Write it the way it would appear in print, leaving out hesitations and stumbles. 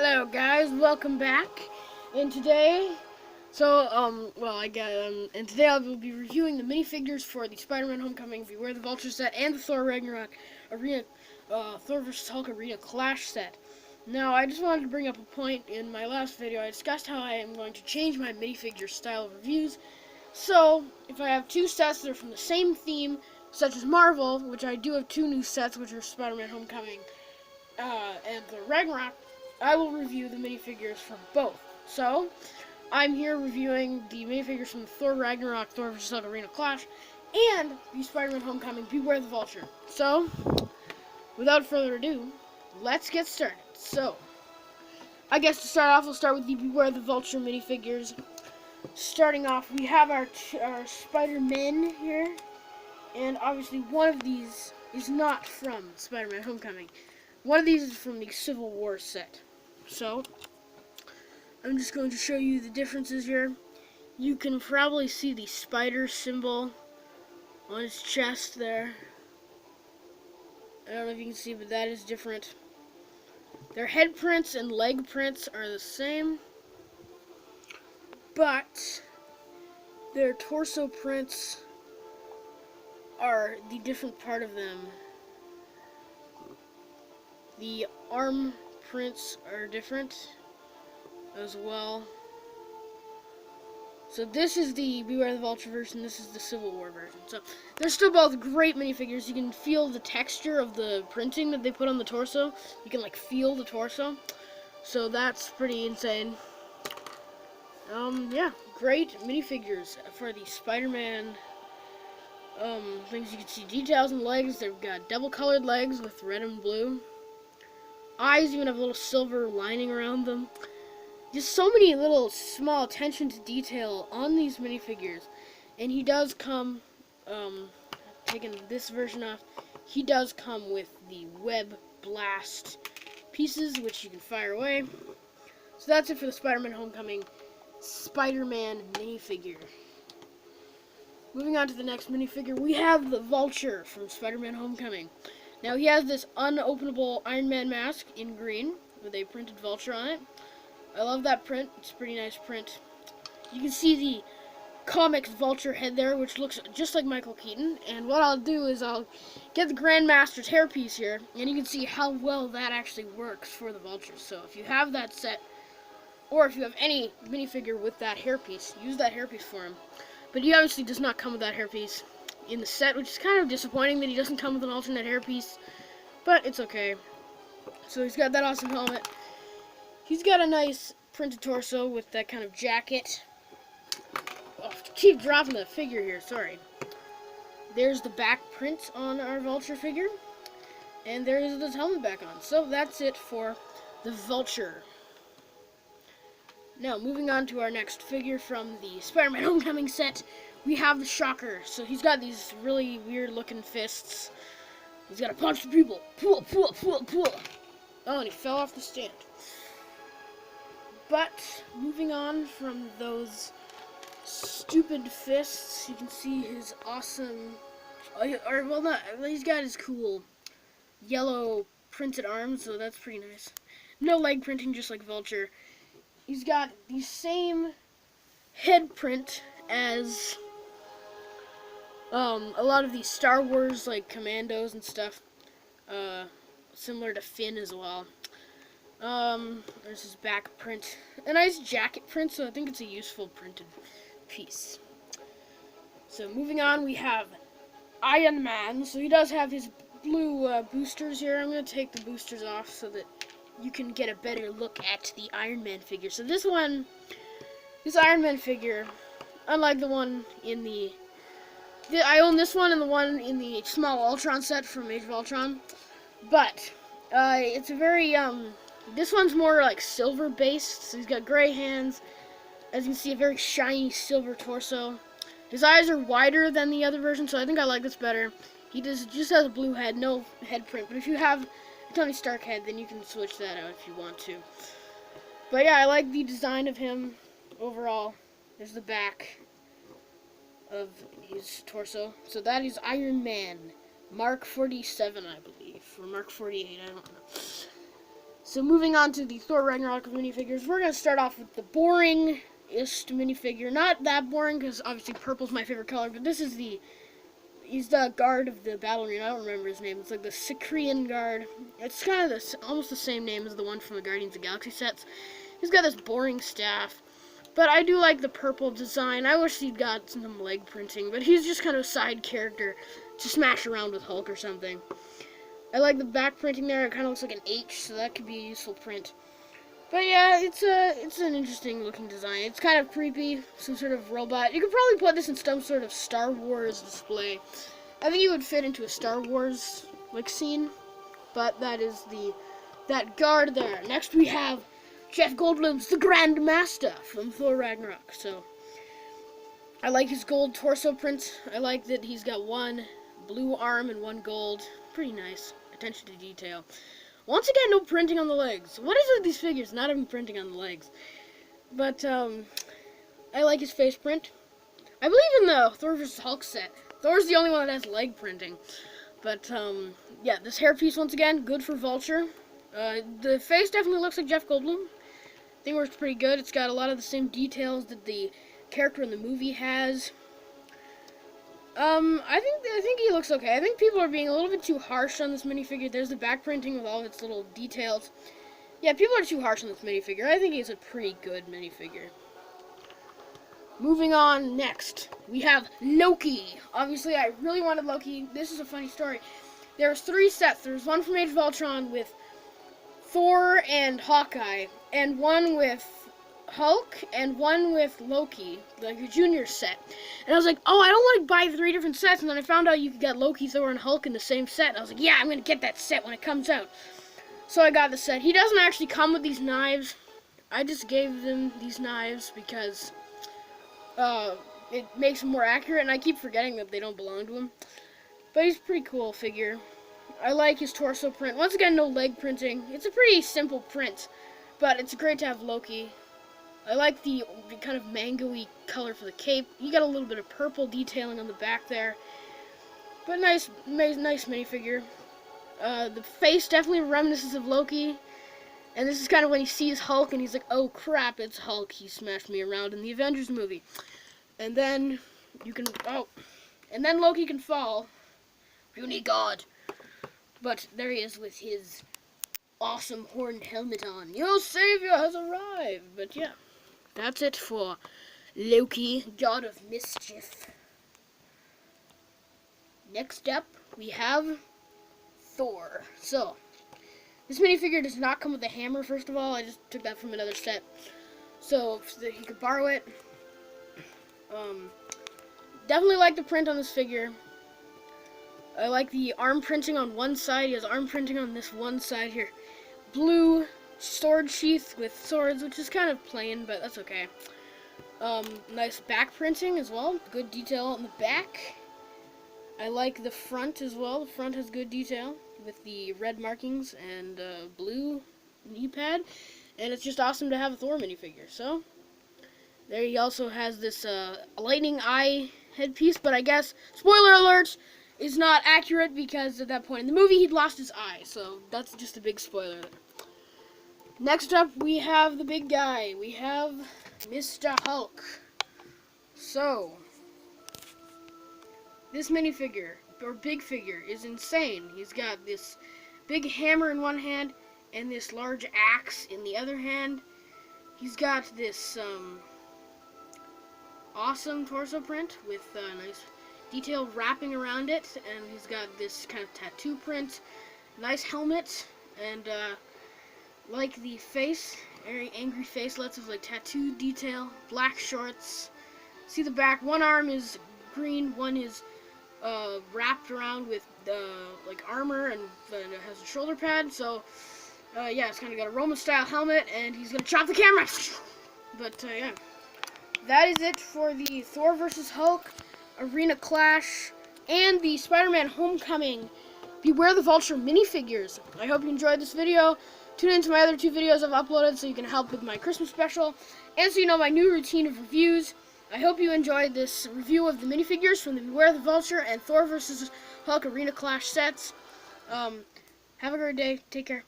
Hello guys, welcome back. And today, and today I will be reviewing the minifigures for the Spider-Man Homecoming Beware the Vulture set and the Thor Ragnarok Arena, Thor vs. Hulk Arena Clash set. Now, I just wanted to bring up a point. In my last video, I discussed how I am going to change my minifigure style of reviews. So, if I have two sets that are from the same theme, such as Marvel, which I do have two new sets, which are Spider-Man Homecoming and the Ragnarok, I will review the minifigures from both. So, I'm here reviewing the minifigures from the Thor Ragnarok, Thor vs. Hulk Arena Clash, and the Spider-Man Homecoming Beware the Vulture. So, without further ado, let's get started. So, I guess to start off, we'll start with the Beware the Vulture minifigures. Starting off, we have our Spider-Men here, and obviously one of these is not from Spider-Man Homecoming. One of these is from the Civil War set. So, I'm just going to show you the differences here. You can probably see the spider symbol on his chest there. I don't know if you can see, but that is different. Their head prints and leg prints are the same, but their torso prints are the different part of them. The arm prints are different as well. So this is the Beware the Vulture version, this is the Civil War version. So they're still both great minifigures. You can feel the texture of the printing that they put on the torso. You can like feel the torso. So that's pretty insane. Yeah, great minifigures for the Spider-Man things. You can see details in legs. They've got double colored legs with red and blue. Eyes even have a little silver lining around them. Just so many little small attention to detail on these minifigures. And he does come, taking this version off, he does come with the web blast pieces, which you can fire away. So that's it for the Spider-Man Homecoming Spider-Man minifigure. Moving on to the next minifigure, we have the Vulture from Spider-Man Homecoming. Now he has this unopenable Iron Man mask in green with a printed vulture on it. I love that print. It's a pretty nice print. You can see the comics vulture head there, which looks just like Michael Keaton. And what I'll do is I'll get the Grandmaster's hairpiece here, and you can see how well that actually works for the vulture. So if you have that set, or if you have any minifigure with that hairpiece, use that hairpiece for him. But he obviously does not come with that hairpiece in the set, which is kind of disappointing that he doesn't come with an alternate hairpiece, but it's okay. So he's got that awesome helmet. He's got a nice printed torso with that kind of jacket. Oh, keep dropping the figure here, sorry. There's the back print on our Vulture figure, and there is his helmet back on. So that's it for the Vulture. Now, moving on to our next figure from the Spider-Man Homecoming set, we have the Shocker. So he's got these really weird looking fists. He's got to punch the people. Pull, pull, pull, pull. Oh, and he fell off the stand. But, moving on from those stupid fists, you can see his awesome, he's got his cool yellow printed arms, so that's pretty nice. No leg printing, just like Vulture. He's got the same head print as a lot of these Star Wars like commandos and stuff, similar to Finn as well. There's his back print, a nice jacket print, so I think it's a useful printed piece. So moving on, we have Iron Man. So he does have his blue boosters here. I'm going to take the boosters off so that you can get a better look at the Iron Man figure. So this Iron Man figure, unlike the one in I own this one and the one in the small Ultron set from Age of Ultron, but it's a very this one's more like silver based. So he's got gray hands, as you can see, a very shiny silver torso. His eyes are wider than the other version, so I think I like this better. He just has a blue head, no head print, but if you have a Tony Stark head, then you can switch that out if you want to. But yeah, I like the design of him overall. There's the back of his torso. So that is Iron Man, Mark 47, I believe, or Mark 48, I don't know. So moving on to the Thor Ragnarok minifigures, we're going to start off with the boringest minifigure. Not that boring, because obviously purple's my favorite color, but this is he's the guard of the battle arena. I don't remember his name. It's like the Sicrian guard. It's kind of almost the same name as the one from the Guardians of the Galaxy sets. He's got this boring staff, but I do like the purple design. I wish he'd got some leg printing, but he's just kind of a side character to smash around with Hulk or something. I like the back printing there. It kind of looks like an H, so that could be a useful print. But yeah, it's an interesting looking design. It's kind of creepy, some sort of robot. You could probably put this in some sort of Star Wars display. I think it would fit into a Star Wars like scene. But that is that guard there. Next we have Jeff Goldblum's the Grand Master from Thor Ragnarok. So I like his gold torso print. I like that he's got one blue arm and one gold. Pretty nice. Attention to detail. Once again, no printing on the legs. What is it with these figures? Not even printing on the legs. But I like his face print. I believe in the Thor vs. Hulk set, Thor's the only one that has leg printing. But yeah, this hairpiece once again, good for Vulture. The face definitely looks like Jeff Goldblum. I think it works pretty good. It's got a lot of the same details that the character in the movie has. I think he looks okay. I think people are being a little bit too harsh on this minifigure. There's the back printing with all of its little details. Yeah, people are too harsh on this minifigure. I think he's a pretty good minifigure. Moving on, next, we have Loki. Obviously, I really wanted Loki. This is a funny story. There's 3 sets. There's one from Age of Ultron with Thor and Hawkeye, and one with Hulk, and one with Loki, like a junior set. And I was like, oh, I don't want to buy 3 different sets. And then I found out you could get Loki, Thor, and Hulk in the same set. And I was like, yeah, I'm going to get that set when it comes out. So I got the set. He doesn't actually come with these knives. I just gave them these knives because it makes him more accurate, and I keep forgetting that they don't belong to him. But he's a pretty cool figure. I like his torso print. Once again, no leg printing. It's a pretty simple print, but it's great to have Loki. I like the kind of mango-y color for the cape. You got a little bit of purple detailing on the back there. But nice minifigure. The face definitely reminiscent of Loki. And this is kind of when he sees Hulk and he's like, oh crap, it's Hulk. He smashed me around in the Avengers movie. And then and then Loki can fall. Puny God. But there he is with his awesome horned helmet on. Your savior has arrived. But yeah, that's it for Loki, God of Mischief. Next up, we have Thor. So, this minifigure does not come with a hammer, first of all. I just took that from another set. So that he could borrow it. Definitely like the print on this figure. I like the arm printing on one side. He has arm printing on this one side here. Blue sword sheath with swords, which is kind of plain, but that's okay. Nice back printing as well. Good detail on the back. I like the front as well. The front has good detail with the red markings and blue knee pad. And it's just awesome to have a Thor minifigure. So, there he also has this lightning eye headpiece, but I guess, spoiler alert, is not accurate because at that point in the movie he'd lost his eye. So, that's just a big spoiler. Next up, we have the big guy. We have Mr. Hulk. So, this minifigure, or big figure, is insane. He's got this big hammer in one hand and this large axe in the other hand. He's got this awesome torso print with nice detail wrapping around it, and he's got this kind of tattoo print, nice helmet, and like the face, very angry face, lots of like tattoo detail, black shorts. See the back, one arm is green, one is wrapped around with like armor, and it has a shoulder pad. So yeah, it's kind of got a Roman style helmet, and he's gonna chop the camera. But yeah, that is it for the Thor vs. Hulk Arena Clash and the Spider-Man Homecoming Beware the Vulture minifigures. I hope you enjoyed this video. Tune into my other 2 videos I've uploaded so you can help with my Christmas special, and so you know my new routine of reviews. I hope you enjoyed this review of the minifigures from the Beware the Vulture and Thor vs. Hulk Arena Clash sets. Have a great day. Take care.